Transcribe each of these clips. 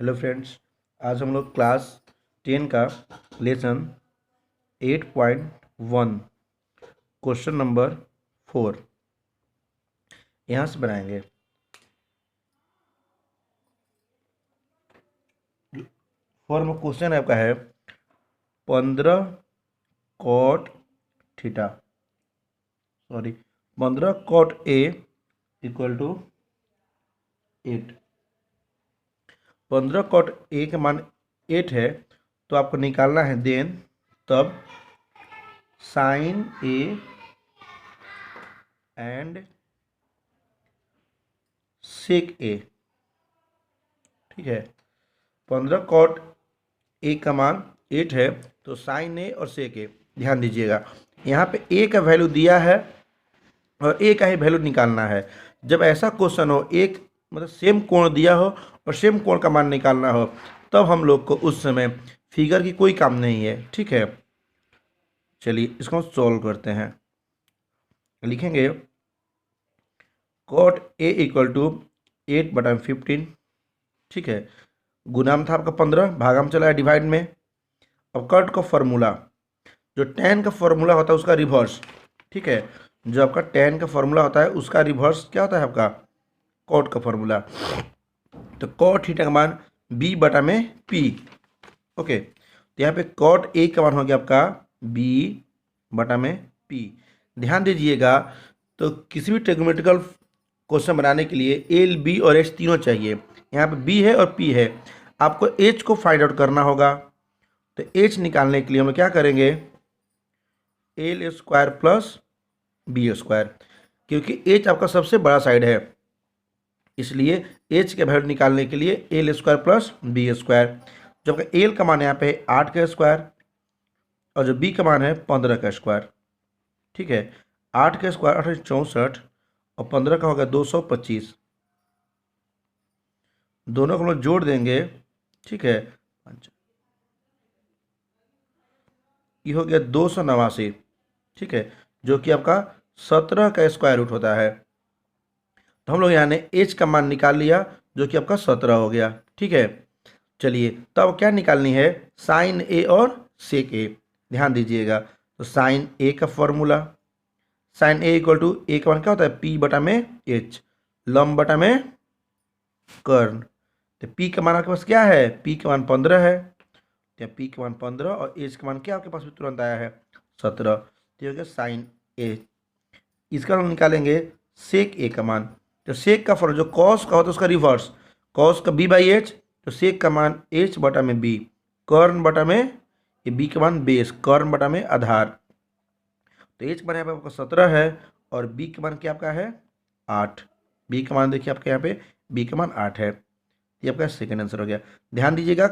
Hello friends, आज हम लोग क्लास 10 का लेसन 8.1 क्वेश्चन नंबर 4 यहाँ से बनाएंगे। फॉर्म क्वेश्चन आपका है 15 cot theta 15 cot a equal to 8। 15 cot a का मान 8 है तो आपको निकालना है देन तब साइन ए एंड सेक ए। ठीक है, 15 कॉट ए का मान 8 है तो साइन ए और सेक ए। ध्यान दीजिएगा, यहाँ पे ए का वैल्यू दिया है और ए का ही वैल्यू निकालना है। जब ऐसा क्वेश्चन हो, एक मतलब सेम कोण दिया हो और सेम कोण का मान निकालना हो, तब हम लोग को उस समय फिगर की कोई काम नहीं है। ठीक है, चलिए इसको सॉल्व करते हैं। लिखेंगे कॉट ए इक्वल टू 8/15। ठीक है, गुना में था आपका 15, भागा में चला है डिवाइड में। अब कट का फॉर्मूला, जो tan का फॉर्मूला होता है उसका रिवर्स। ठीक है, जो आपका tan का फॉर्मूला होता है उसका रिवर्स क्या होता है आपका कॉट का फॉर्मूला। तो कॉट थीटा का मान b/p। ओके, तो यहाँ पे कॉट ए का मान हो गया आपका b/p। ध्यान दीजिएगा, तो किसी भी ट्रिग्नोमेट्रिकल क्वेश्चन बनाने के लिए एल बी और एच तीनों चाहिए। यहाँ पे बी है और पी है, आपको एच को फाइंड आउट करना होगा। तो एच निकालने के लिए हम लोग क्या करेंगे, l square plus b square, क्योंकि एच आपका सबसे बड़ा साइड है, इसलिए एच के वैल्यू निकालने के लिए l square plus b square. जो आपका एल का मान यहाँ पे 8 का स्क्वायर और जो बी का मान है 15 का स्क्वायर। ठीक है, 8 का स्क्वायर 864 और 15 का होगा 225। दोनों को हम लोग जोड़ देंगे। ठीक है, ये हो गया 289। ठीक है, जो कि आपका 17 का स्क्वायर रूट होता है। तो हम लोग यहाँ ने एच का मान निकाल लिया जो कि आपका 17 हो गया। ठीक है, चलिए तब क्या निकालनी है, साइन ए और सेक ए। ध्यान दीजिएगा, तो साइन ए का formula, sine A equal to A का मान क्या होता है p/h, लंब बटा में कर्ण। तो p का मान आपके पास क्या है, p का मान 15 है, तो p का मान 15 और h का मान क्या आपके पास भी तुरंत आया है 17। तो हो गया साइन ए। इसका हम निकालेंगे सेक ए का मान। तो सेक का फॉर्मूला जो कॉस का होता है उसका रिवर्स, कॉस का b/h, तो सेक का मान h/b, कर्ण बटा में ये b का मान बेस, कर्ण बटा में आधार। तो h का मान यहाँ पे आपका 17 है और b का मान क्या आपका है 8। b का मान देखिए आपके यहाँ पे b का मान 8 है। ये आपका सेकेंड आंसर हो गया। ध्यान दीजिएगा,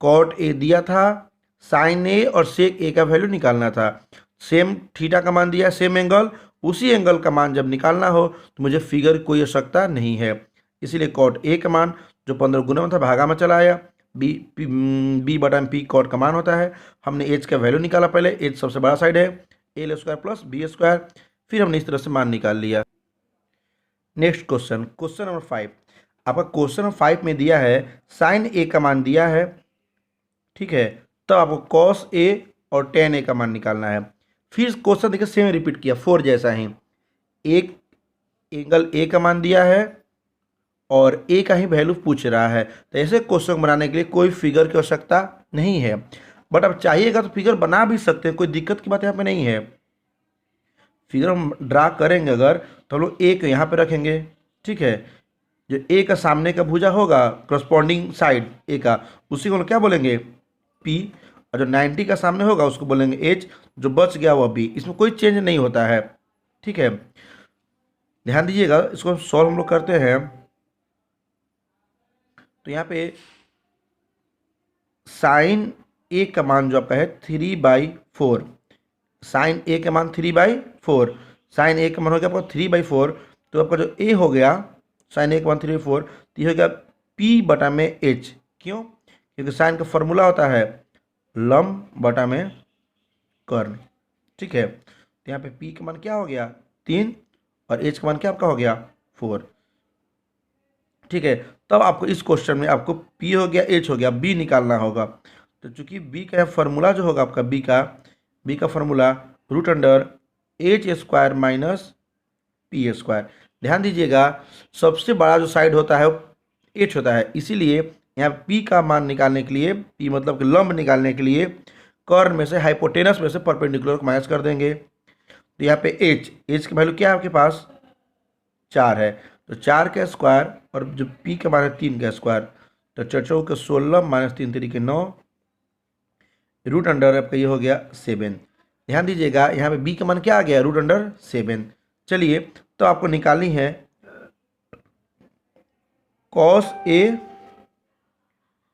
कॉट ए दिया था, साइन ए और सेक ए का वैल्यू निकालना था। सेम थीटा का मान दिया, सेम एंगल, उसी एंगल का मान जब निकालना हो तो मुझे फिगर कोई आवश्यकता नहीं है। इसीलिए कॉट ए का मान जो 15 गुना में था भागा में चला आया, b/p कॉट का मान होता है। हमने एच का वैल्यू निकाला, पहले एच सबसे बड़ा साइड है, l square plus b square, फिर हमने इस तरह से मान निकाल लिया। Next question, question number 5। आपका क्वेश्चन नंबर 5 में दिया है साइन ए का मान दिया है। ठीक है, तब आपको कॉस ए और टेन ए का मान निकालना है। फिर क्वेश्चन देखिए सेम रिपीट किया, 4 जैसा ही, एक एंगल ए का मान दिया है और ए का ही वैल्यू पूछ रहा है। तो ऐसे क्वेश्चन बनाने के लिए कोई फिगर की आवश्यकता नहीं है, बट अब चाहिएगा तो फिगर बना भी सकते हैं, कोई दिक्कत की बात यहाँ पे नहीं है। फिगर हम ड्रा करेंगे अगर, तो हम लोग ए को यहाँ पे रखेंगे। ठीक है, जो ए का सामने का भुजा होगा, करस्पॉन्डिंग साइड ए का, उसी को हम लोग क्या बोलेंगे पी, और जो 90 का सामने होगा उसको बोलेंगे एच, जो बच गया वह बी। इसमें कोई चेंज नहीं होता है। ठीक है, ध्यान दीजिएगा, इसको सॉल्व हम लोग करते हैं। तो यहाँ पे साइन ए का मान जो आपका है 3/4, साइन ए का मान 3/4, साइन ए का मान हो गया आपका 3/4। तो आपका जो ए हो गया साइन ए का मान 3/4, तो ये हो गया p/h। क्यों, क्योंकि साइन का फॉर्मूला होता है लंब बटा में कर्ण। ठीक है, तो यहाँ पे p का मान क्या हो गया 3 और h का मान क्या आपका हो गया 4। ठीक है। तब आपको इस क्वेश्चन में आपको पी हो गया, एच हो गया, बी निकालना होगा। तो चूंकि बी का फॉर्मूला जो होगा आपका बी का formula root under h square minus p square. ध्यान दीजिएगा, सबसे बड़ा जो साइड होता है एच होता है, इसीलिए यहाँ पी का मान निकालने के लिए, पी मतलब कि लंब निकालने के लिए कर्ण में से, हाइपोटेनस में से परपेंडिकुलर को माइनस कर देंगे। तो यहाँ पे एच की वैल्यू क्या है आपके पास, 4 है, तो 4 का स्क्वायर, और जो पी का मान है 3 का स्क्वायर, तो 4 चौके के 16 माइनस 3 तरीके 9, रूट अंडर आपका ये हो गया 7। ध्यान दीजिएगा यहाँ पे बी का मान क्या आ गया, रूट अंडर 7। चलिए, तो आपको निकालनी है कॉस ए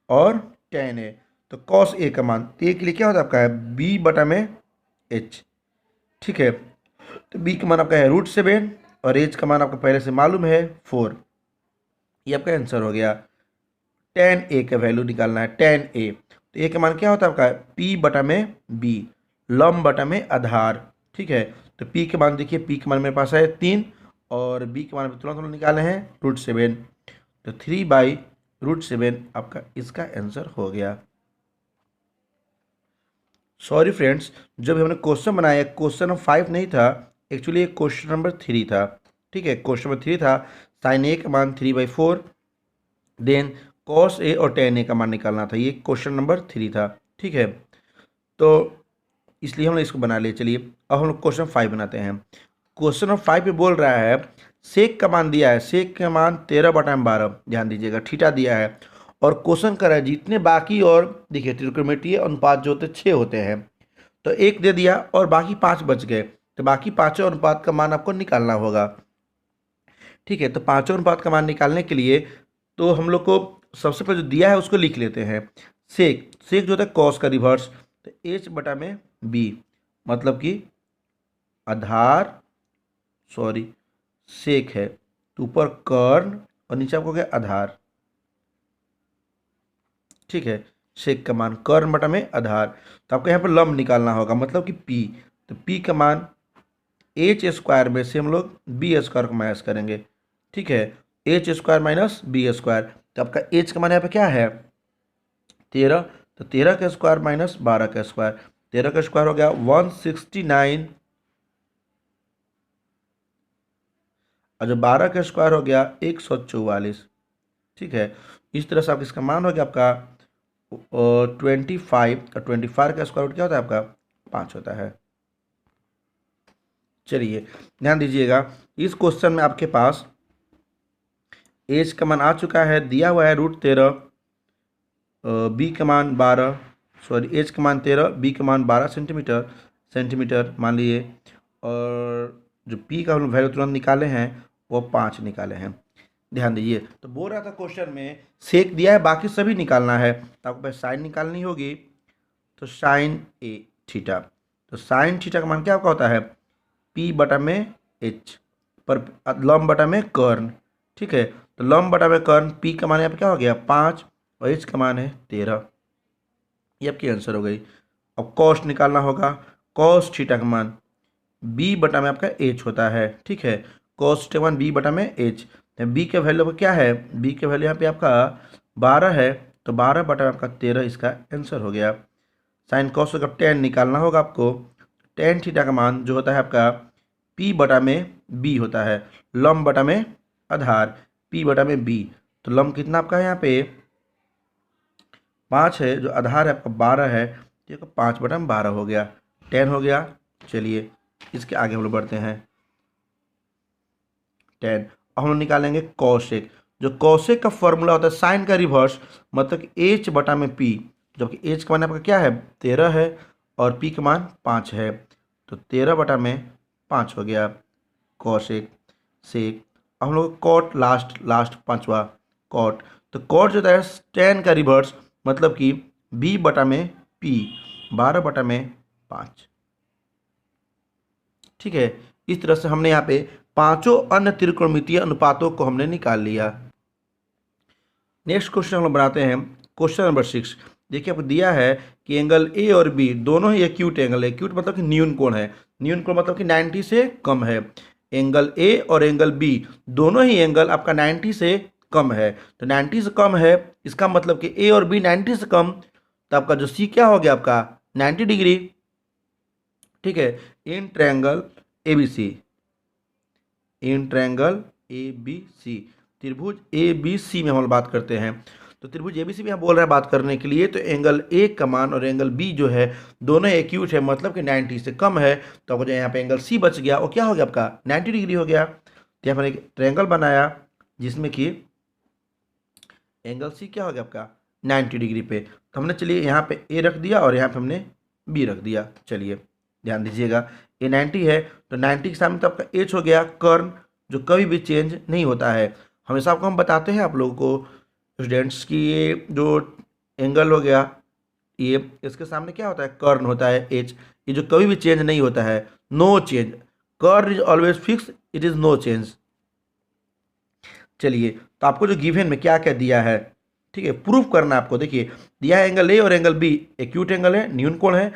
और टेन ए। तो कॉस ए का मान, तो ए के लिए क्या होता है आपका है बी बटा में एच, ठीक है। तो बी का मान आपका है रूट 7 और एच का मान आपको पहले से मालूम है 4। ये आपका आंसर हो गया। टेन ए का वैल्यू निकालना है, टेन ए। तो ए का मान क्या होता है आपका, पी बटा में बी, लंब बटा में आधार, ठीक है। तो पी के मान देखिए, पी के मान मेरे पास है 3 और बी के मान तुरंत निकाले हैं रूट 7, तो 3/√7 आपका इसका आंसर हो गया। सॉरी फ्रेंड्स, जब हमने क्वेश्चन बनाया क्वेश्चन नंबर 5 नहीं था, एक्चुअली क्वेश्चन नंबर 3 था, ठीक है। क्वेश्चन नंबर 3 था साइन ए का मान 3/4, देन कॉस ए और टेन ए का मान निकालना था, ये क्वेश्चन नंबर 3 था, ठीक है। तो इसलिए हमने इसको बना लिया। चलिए अब हम लोग क्वेश्चन 5 बनाते हैं। क्वेश्चन नंबर 5 पे बोल रहा है सेक का मान दिया है, सेक का मान 13/12, ध्यान दीजिएगा थीटा दिया है, और क्वेश्चन कर रहा है जितने बाकी, और देखिए त्रिकोणमितीय अनुपात जो होते 6 होते हैं, तो 1 दे दिया और बाकी 5 बच गए, तो बाकी पाँचों अनुपात का मान आपको निकालना होगा, ठीक है। तो पाँचों अनुपात का मान निकालने के लिए तो हम लोग को सबसे पहले जो दिया है उसको लिख लेते हैं। सेक जो होता है कॉस का रिवर्स, तो एच बटा में बी, मतलब कि आधार, सॉरी सेक है, तो ऊपर कर्ण और नीचे आपको क्या आधार, ठीक है। सेक का मान कर्ण बटा में आधार, तो आपको यहाँ पर लंब निकालना होगा, मतलब कि पी। तो पी का मान एच स्क्वायर में से हम लोग बी स्क्वायर को माइनस करेंगे, ठीक है। H square minus B square, तो आपका एच का मान यहाँ पे क्या है 13, तो 13 का स्क्वायर माइनस 12 का स्क्वायर, 13 का स्क्वायर हो गया 169, और जो 12 का स्क्वायर हो गया 144, ठीक है। इस तरह से आप इसका मान हो गया आपका 25, और 25 का स्क्वायर रूट क्या होता है आपका 5 होता है। चलिए ध्यान दीजिएगा, इस क्वेश्चन में आपके पास एच का मान आ चुका है, दिया हुआ है √13, बी का मान 12, सॉरी एच का मान 13, बी का मान 12 सेंटीमीटर मान लिए, और जो पी का हम वैल्यू तुरंत निकाले हैं वो 5 निकाले हैं। ध्यान दीजिए, तो बोल रहा था क्वेश्चन में सेक दिया है, बाकी सभी निकालना है, तो आपको पहले साइन निकालनी होगी, तो साइन ए थीटा, तो साइन थीटा का मान क्या आपका होता है पी बटा में एच, पर लंब बटा में कर्ण, ठीक है। तो लंब बटा में कर्ण, पी का मान यहाँ पे क्या हो गया 5 और एच का मान है 13, ये आपकी आंसर हो गई। अब कॉस्ट निकालना होगा, कॉस थीटा का मान बी बटा में आपका एच होता है, ठीक है। कॉस थीटा का मान बी बटा में एच, बी के वैल्यू आपका क्या है, बी के वैल्यू यहाँ पे आपका 12 है, तो 12 बटा में आपका 13 इसका आंसर हो गया। साइन कॉस का टेन निकालना होगा आपको, टेन थीटा का मान जो होता है आपका पी बटा में बी होता है, लंब बटा में आधार, पी बटा में बी, तो लंब कितना आपका है यहाँ पे 5 है, जो आधार है आपका 12 है, तो 5 बटा में 12 हो गया, 10 हो गया। चलिए इसके आगे हम लोग बढ़ते हैं, 10। अब हम लोग निकालेंगे कॉसेक, जो कॉसेक का फॉर्मूला होता है साइन का रिवर्स, मतलब कि एच बटा में पी, जबकि एच का मान आपका क्या है 13 है और पी का मान 5 है, तो 13 बटा में 5 हो गया कॉसेक सेक। अब हम लोग कॉट लास्ट पांचवा कॉट, तो कॉट जो होता है टेन का रिवर्स, मतलब कि बी बटा में पी, 12 बटा में 5, ठीक है। इस तरह से हमने यहाँ पे पांचों अन्य त्रिकोणमितीय अनुपातों को हमने निकाल लिया। नेक्स्ट क्वेश्चन हम लोग बनाते हैं, क्वेश्चन नंबर 6। देखिए आपको दिया है कि एंगल ए और बी दोनों ही एक्यूट एंगल है, एक्यूट मतलब कि न्यून कोण है, न्यून कोण मतलब कि 90 से कम है। एंगल ए और एंगल बी दोनों ही एंगल आपका 90 से कम है। तो 90 से कम है, इसका मतलब कि ए और बी 90 से कम, तो आपका जो सी क्या हो गया आपका 90 डिग्री। ठीक है, in triangle A B C, in triangle A B C, त्रिभुज ए बी सी में हम लोग बात करते हैं। तो त्रिभुज ए बी सी में हम बोल रहे हैं बात करने के लिए, तो एंगल ए का मान और एंगल बी जो है दोनों एक्यूट है, मतलब कि 90 से कम है। तो आपको जो यहाँ पे एंगल सी बच गया वो क्या हो गया आपका 90 डिग्री हो गया। तो यहाँ पर एक ट्रायंगल बनाया जिसमें कि एंगल सी क्या हो गया आपका 90 डिग्री पे। तो हमने चलिए यहाँ पे ए रख दिया और यहाँ पे हमने बी रख दिया। चलिए ध्यान दीजिएगा, ए 90 है तो 90 के सामने तो आपका एच हो गया कर्ण, जो कभी भी चेंज नहीं होता है। हमेशा आपको हम बताते हैं आप लोगों को स्टूडेंट्स की, ये जो एंगल हो गया ये, इसके सामने क्या होता है कर्ण होता है एच, ये जो कभी भी चेंज नहीं होता है, नो चेंज, कर्ण is always fix, it is no change. चलिए, तो आपको जो गिवन में क्या क्या दिया है, ठीक है, प्रूफ करना है आपको। देखिए दिया है एंगल ए और एंगल बी एक्यूट एंगल है, न्यून कोण है,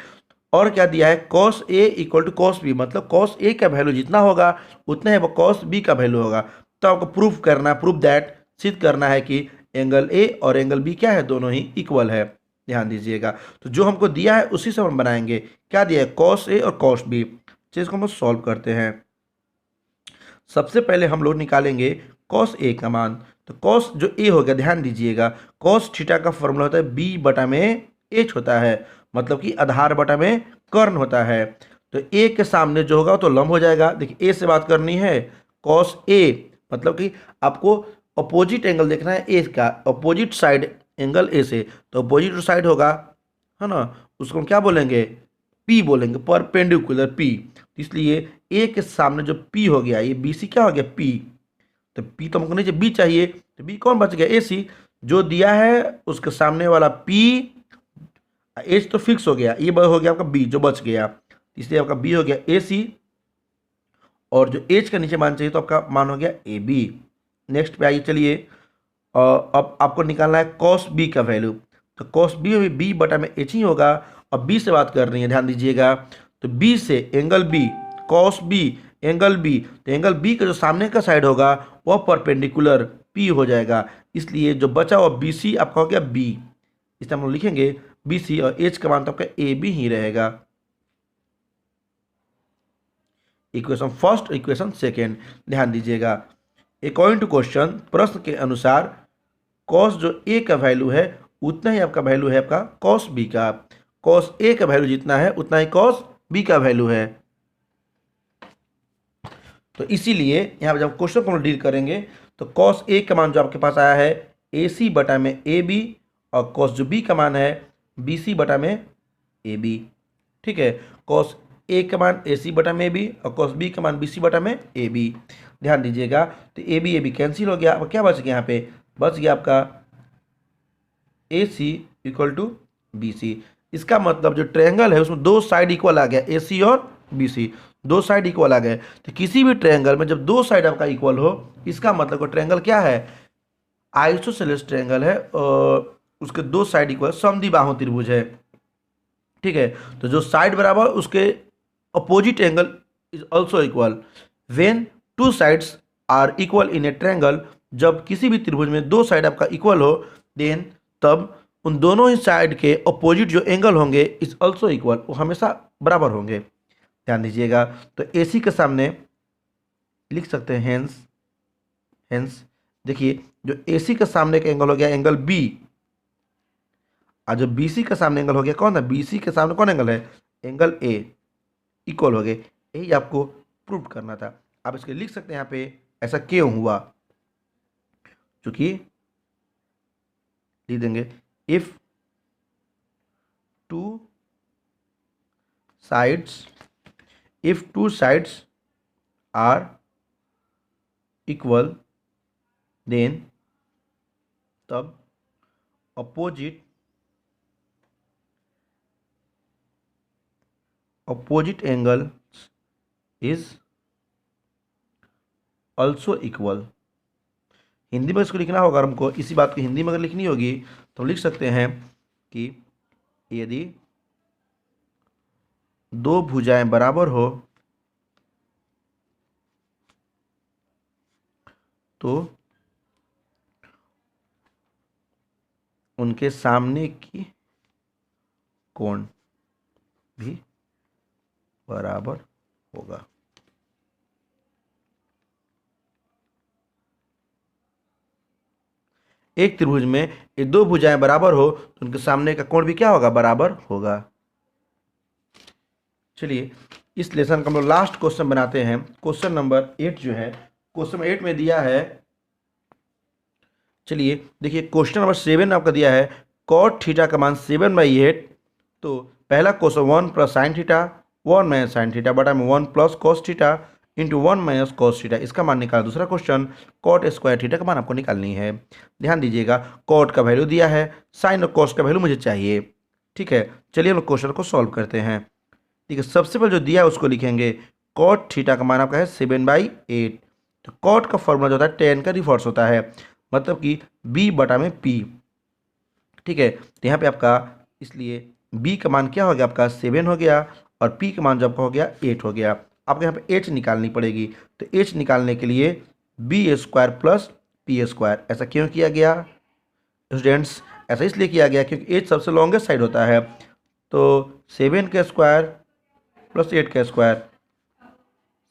और क्या दिया है cos A equal to cos B, मतलब कॉस ए का वैल्यू जितना होगा उतना ही कॉस बी का वैल्यू होगा। तो आपको प्रूफ करना है, प्रूफ दैट, सिद्ध करना है कि एंगल ए और एंगल बी क्या है दोनों ही इक्वल है। ध्यान दीजिएगा, तो जो हमको दिया है उसी से हम बनाएंगे। क्या दिया है कॉस ए और कॉस बी, चीज़ को हम सॉल्व करते हैं। सबसे पहले हम लोग निकालेंगे कॉस ए का मान। तो कॉस जो ए हो गया, ध्यान दीजिएगा, कॉस थीटा का फॉर्मूला होता है बी बटा में एच होता है, मतलब कि आधार बटा में कर्ण होता है। तो ए के सामने जो होगा तो लंब हो जाएगा। देखिए ए से बात करनी है, कॉस ए मतलब कि आपको अपोजिट एंगल देखना है ए का, अपोजिट साइड एंगल ए से, तो अपोजिट साइड होगा, है ना, उसको हम क्या बोलेंगे पी बोलेंगे, परपेंडिकुलर पी। इसलिए ए के सामने जो पी हो गया, ये बी सी क्या हो गया पी, तो पी तो हमको नीचे बी चाहिए, तो बी कौन बच गया ए सी, जो दिया है उसके सामने वाला पी, एच तो फिक्स हो गया, ये हो गया आपका बी जो बच गया, इसलिए आपका बी हो गया ए सी, और जो एच का नीचे मान चाहिए तो आपका मान हो गया ए बी। नेक्स्ट पे आइए चलिए, अब आपको निकालना है कॉस बी का वैल्यू। तो कॉस बी बी बटा में एच ही होगा, और बी से बात कर रही है, ध्यान दीजिएगा, तो बी से angle B, cos B angle B, तो एंगल बी का जो सामने का साइड होगा वह परपेंडिकुलर पी हो जाएगा, इसलिए जो बचा हुआ बी सी आपका हो गया बी। इसलिए हम लोग लिखेंगे बी सी, और एच का मान तो आपका ए बी ही रहेगा। इक्वेशन फर्स्ट, इक्वेशन सेकेंड, ध्यान दीजिएगा, अकॉर्डिंग टू क्वेश्चन, प्रश्न के अनुसार कॉस जो ए का वैल्यू है उतना ही आपका वैल्यू है आपका कॉस बी का, कॉस ए का वैल्यू जितना है उतना ही कॉस बी का वैल्यू है। तो इसीलिए यहाँ पर जब क्वेश्चन को हम डील करेंगे तो कॉस ए का मान जो आपके पास आया है ए सी बटा में ए बी, और कॉस जो बी का मान है बी सी बटा में ए बी। ठीक है, कॉस ए का मान ए सी बटा में ए बी और कॉस बी का मान बी सी बटा में ए बी। ध्यान दीजिएगा, तो ए बी कैंसिल हो गया, अब क्या बच गया यहाँ पे, बच गया आपका ए सी इक्वल टू बी सी। इसका मतलब जो ट्रायंगल है उसमें दो साइड इक्वल आ गया, ए सी और बी सी, दो साइड इक्वल आ गए। तो किसी भी ट्रायंगल में जब दो साइड आपका इक्वल हो, इसका मतलब वो ट्रायंगल क्या है, आइसोसेलेस ट्रायंगल है, और उसके दो साइड इक्वल समद्विबाहु त्रिभुज है। ठीक है, तो जो साइड बराबर उसके opposite angle is also equal. When two sides are equal in a triangle, जब किसी भी त्रिभुज में दो साइड आपका इक्वल हो, देन तब उन दोनों ही साइड के अपोजिट जो एंगल होंगे इज ऑल्सो इक्वल, वो हमेशा बराबर होंगे। ध्यान दीजिएगा, तो ए सी के सामने लिख सकते हैं हेंस, हेंस देखिए जो ए सी के सामने का एंगल हो गया एंगल बी, और जो बी सी के सामने एंगल हो गया कौन है, बी सी के सामने कौन एंगल है एंगल ए, इक्वल हो गए। यही आपको प्रूव करना था। आप इसके लिख सकते हैं यहाँ पे ऐसा क्यों हुआ, क्योंकि लिख देंगे if two sides, if two sides are equal, then तब opposite angle is also equal. Hindi में इसको लिखना होगा, हमको इसी बात को हिंदी में अगर लिखनी होगी तो हम लिख सकते हैं कि यदि दो भुजाएं बराबर हो तो उनके सामने की कोण भी बराबर होगा। एक त्रिभुज में ये दो भुजाएं बराबर हो तो उनके सामने का कोण भी क्या होगा, बराबर होगा। चलिए इस लेसन का हम लोग लास्ट क्वेश्चन बनाते हैं। क्वेश्चन नंबर 8 जो है, क्वेश्चन नंबर 8 में दिया है, चलिए देखिए क्वेश्चन नंबर 7 आपका दिया है कॉट थीटा का मान 7/8। तो पहला question 1 plus sine theta 1 minus sine theta बटा में 1 plus cos theta into 1 minus cos theta, इसका मान निकाल। दूसरा क्वेश्चन कॉट स्क्वायर थीटा का मान आपको निकालनी है। ध्यान दीजिएगा कॉट का वैल्यू दिया है, साइन और कॉस का वैल्यू मुझे चाहिए। ठीक है, चलिए हम क्वेश्चन को सॉल्व करते हैं। ठीक है, सबसे पहले जो दिया है उसको लिखेंगे। कॉट थीटा का मान आपका है 7/8। तो कॉट का फॉर्मूला जो होता है tan का रिवर्स होता है, मतलब कि b बटा में p। ठीक है, तो यहाँ पे आपका इसलिए b का मान क्या हो गया, आपका 7 हो गया और p का मान जो आपका हो गया 8 हो गया। आपको यहाँ पे h निकालनी पड़ेगी। तो h निकालने के लिए b² प्लस p²। ऐसा क्यों किया गया स्टूडेंट्स? ऐसा इसलिए किया गया क्योंकि h सबसे लॉन्गेस्ट साइड होता है। तो 7 का स्क्वायर प्लस 8 का स्क्वायर,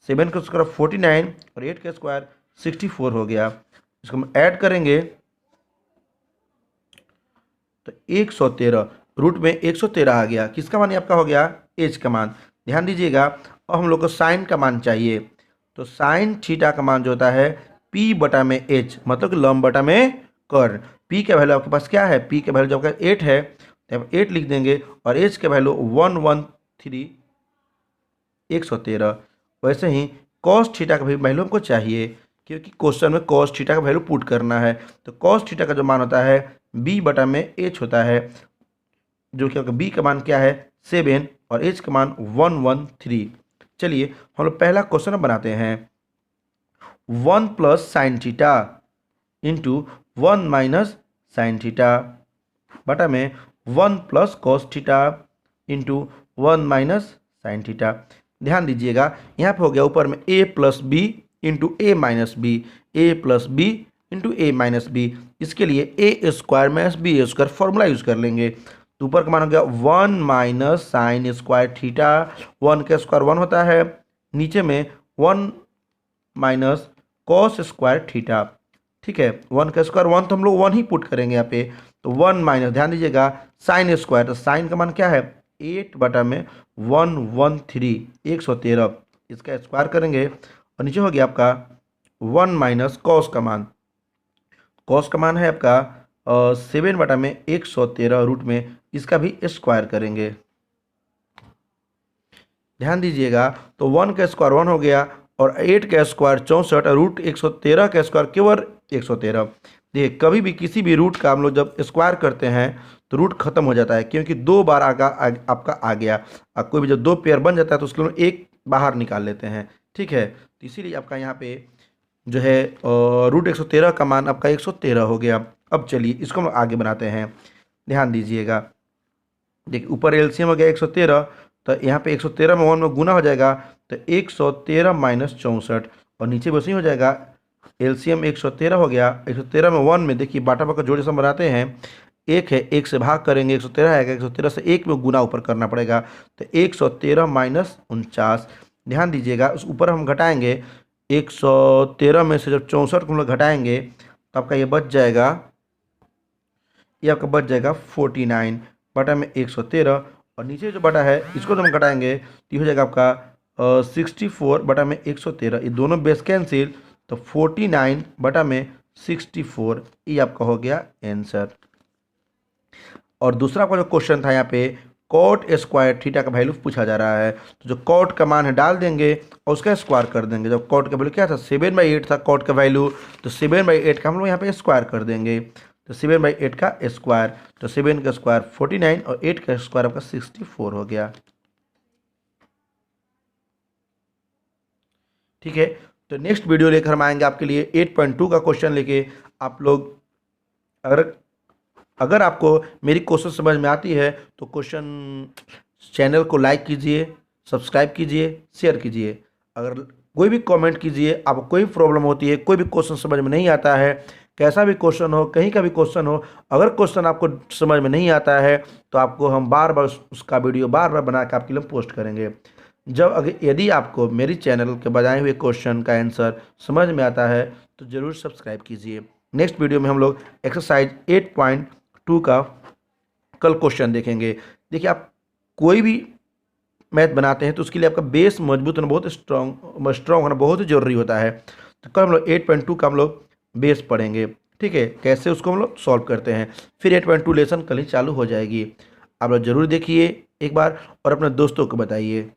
7 का स्क्वायर 49 और 8 का स्क्वायर 64 हो गया। इसको हम ऐड करेंगे तो 113, रूट में 113 आ गया। किसका मान आपका हो गया, एच का मान। ध्यान दीजिएगा और हम लोग को साइन का मान चाहिए। तो साइन थीटा का मान जो होता है p बटा में h, मतलब कि लंब बटा में कर्ण। p का वैल्यू आपके पास क्या है, p का वैल्यू जो आपका 8 है तो आप 8 लिख देंगे और h का वैल्यू 113 113। वैसे ही कॉस थीटा का भी वैल्यू हमको चाहिए क्योंकि क्वेश्चन में कॉस थीटा का वैल्यू पुट करना है। तो कॉस थीटा का जो मान होता है b बटा में h होता है, जो कि b का मान क्या है 7 और h का मान 113। चलिए हम लोग पहला क्वेश्चन बनाते हैं। 1 plus sine theta into 1 minus sine theta बटा में 1 plus cos theta into 1 minus sine theta. ध्यान दीजिएगा यहाँ पे हो गया ऊपर में a plus B into A minus B, A plus B into A minus B. इसके लिए A square minus B square formula use कर लेंगे। तो ऊपर का मान हो गया 1 माइनस साइन स्क्वायर थीटा, 1 का स्क्वायर 1 होता है, नीचे में 1 माइनस कॉस स्क्वायर थीटा। ठीक है, 1 का स्क्वायर 1 तो हम लोग 1 ही पुट करेंगे यहाँ पे। तो 1 माइनस, ध्यान दीजिएगा साइन स्क्वायर, तो साइन का मान क्या है 8 बटा में 113 113, इसका स्क्वायर करेंगे और नीचे हो गया आपका 1 माइनस कॉस का मान। कॉस का मान है आपका 7 बटा में 113 रूट में, इसका भी स्क्वायर करेंगे। ध्यान दीजिएगा तो 1 का स्क्वायर 1 हो गया और 8 का स्क्वायर 64 और रूट 113 का स्क्वायर केवल 113। देखिए कभी भी किसी भी रूट का हम लोग जब स्क्वायर करते हैं तो रूट खत्म हो जाता है क्योंकि 2 बार आपका आ गया। अब कोई भी जब 2 पेयर बन जाता है तो उसके लिए एक बाहर निकाल लेते हैं। ठीक है, तो इसीलिए आपका यहाँ पे जो है रूट 113 का मान आपका 113 हो गया। अब चलिए इसको हम आगे बनाते हैं। ध्यान दीजिएगा, देखिए ऊपर एलसीएम हो गया 113, तो यहाँ पे 113 में 1 में गुना हो जाएगा तो 113 माइनस 64 और नीचे वैसे ही हो जाएगा। एलसीएम 113 हो गया, 113 में 1 में देखिए बाटा बाका जोड़ जैसा बनाते हैं, एक है, एक से भाग करेंगे 113 आएगा, 113 से 1 में गुना ऊपर करना पड़ेगा तो 113 माइनस 49। ध्यान दीजिएगा उस ऊपर हम घटाएंगे 113 में से जब 64 को हम लोग घटाएंगे तो आपका ये बच जाएगा, ये आपका बच जाएगा 49 बटा में 113 और नीचे जो बटा है इसको जब हम घटाएंगे तो ये हो जाएगा आपका 64 बटा में 113। ये दोनों बेस कैंसिल तो 49 बटा में 64, ये आपका हो गया आंसर। और दूसरा आपका जो क्वेश्चन था यहाँ पे कॉट स्क्वायर थीटा का वैल्यू पूछा जा रहा है। तो जो कॉट का मान है डाल देंगे और उसका स्क्वायर कर देंगे। जब कॉट का वैल्यू क्या था 7/8 था कॉट का वैल्यू, तो 7/8 का हम लोग यहाँ पे स्क्वायर कर देंगे। तो 7/8 का स्क्वायर, तो 7 का स्क्वायर 49 और 8 का स्क्वायर आपका 64 हो गया। ठीक है, तो नेक्स्ट वीडियो लेकर हम आएंगे आपके लिए 8.2 का क्वेश्चन लेके। आप लोग अगर आपको मेरी क्वेश्चन समझ में आती है तो क्वेश्चन चैनल को लाइक कीजिए, सब्सक्राइब कीजिए, शेयर कीजिए। अगर कोई भी कमेंट कीजिए, आपको कोई प्रॉब्लम होती है, कोई भी क्वेश्चन समझ में नहीं आता है, कैसा भी क्वेश्चन हो, कहीं का भी क्वेश्चन हो, अगर क्वेश्चन आपको समझ में नहीं आता है तो आपको हम बार बार उसका वीडियो बार बार बना के आपके लिए पोस्ट करेंगे। जब अगर यदि आपको मेरी चैनल के बनाए हुए क्वेश्चन का आंसर समझ में आता है तो ज़रूर सब्सक्राइब कीजिए। नेक्स्ट वीडियो में हम लोग एक्सरसाइज 8.2 का कल क्वेश्चन देखेंगे। देखिए, आप कोई भी मैथ बनाते हैं तो उसके लिए आपका बेस मजबूत होना, बहुत स्ट्रॉन्ग होना बहुत ही ज़रूरी होता है। तो कल हम लोग 8.2 का हम लोग बेस पढ़ेंगे, ठीक है, कैसे उसको हम लोग सॉल्व करते हैं। फिर 8.2 लेसन कल ही चालू हो जाएगी। आप लोग ज़रूर देखिए एक बार और अपने दोस्तों को बताइए।